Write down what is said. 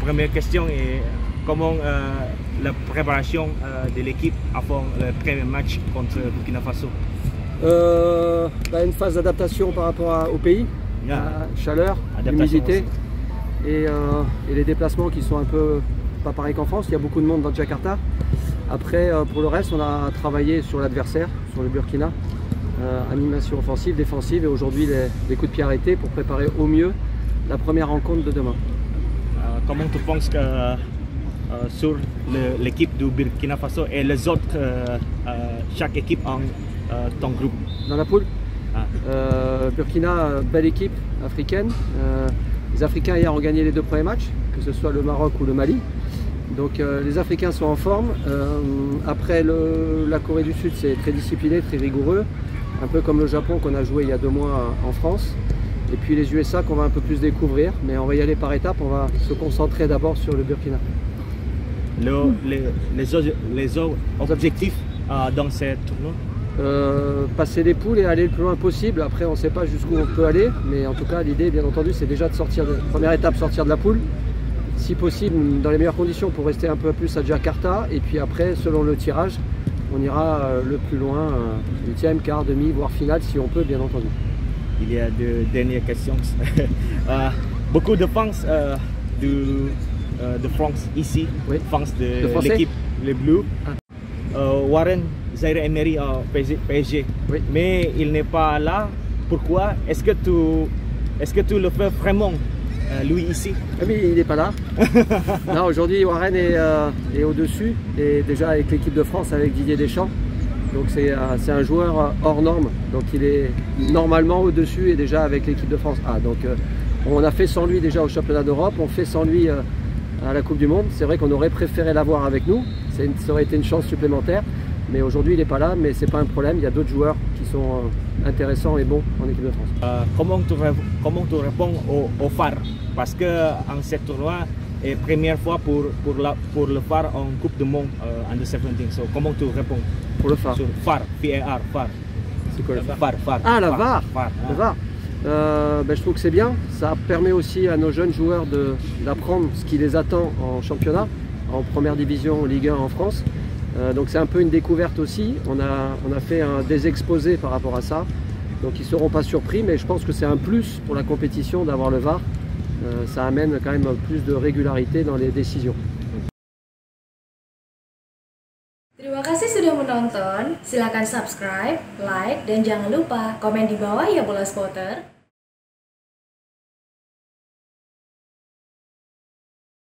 première question est comment la préparation de l'équipe avant le premier match contre Burkina Faso? Une phase d'adaptation par rapport au pays, chaleur, humidité et les déplacements qui sont un peu pas pareils qu'en France. Il y a beaucoup de monde dans Jakarta. Après, pour le reste, on a travaillé sur l'adversaire, sur le Burkina, animation offensive, défensive et aujourd'hui les coups de pied arrêtés pour préparer au mieux la première rencontre de demain. Comment tu penses que sur l'équipe du Burkina Faso et les autres, chaque équipe en ton groupe? Dans la poule, Burkina, belle équipe africaine. Les Africains hier ont gagné les 2 premiers matchs, que ce soit le Maroc ou le Mali. Donc les Africains sont en forme. Après la Corée du Sud, c'est très discipliné, très rigoureux. Un peu comme le Japon qu'on a joué il y a 2 mois en France. Et puis les USA qu'on va un peu plus découvrir. Mais on va y aller par étapes. On va se concentrer d'abord sur le Burkina. Les objectifs dans ce tournoi? Passer les poules et aller le plus loin possible. Après on ne sait pas jusqu'où on peut aller. Mais en tout cas l'idée bien entendu c'est déjà de sortir, première étape sortir de la poule. Si possible dans les meilleures conditions pour rester un peu plus à Jakarta. Et puis après selon le tirage on ira le plus loin, 8e, quart, demi, voire finale si on peut bien entendu. Il y a de dernières questions. Beaucoup de fans de France ici, oui. Fans de l'équipe Les Bleus. Warren Zaïre-Emery au PSG, oui. Mais il n'est pas là. Pourquoi? Est-ce que tu le fais vraiment, lui ici? Oui, il n'est pas là. Non, aujourd'hui Warren est au-dessus et déjà avec l'équipe de France avec Didier Deschamps. Donc c'est un joueur hors norme, donc il est normalement au-dessus et déjà avec l'équipe de France. Donc on a fait sans lui déjà au championnat d'Europe, on fait sans lui à la Coupe du Monde. C'est vrai qu'on aurait préféré l'avoir avec nous, ça aurait été une chance supplémentaire, mais aujourd'hui il n'est pas là, mais c'est pas un problème, il y a d'autres joueurs qui sont intéressants et bons en équipe de France. Comment tu réponds au phare? Parce que en ce tournoi, et première fois pour le phare en Coupe du Monde en 2017. Comment tu réponds? Pour le phare. Sur phare, VAR, phare. C'est quoi le phare? Ah, la VAR. Le VAR. Je trouve que c'est bien. Ça permet aussi à nos jeunes joueurs d'apprendre ce qui les attend en championnat, en première division, Ligue 1 en France. Donc c'est un peu une découverte aussi. On a fait des exposés par rapport à ça. Donc ils ne seront pas surpris, mais je pense que c'est un plus pour la compétition d'avoir le VAR. Ça amène quand même plus de régularité dans les décisions. Terima kasih sudah menonton. Silakan subscribe, like, dan jangan lupa komen di bawah ya Bola Spotter.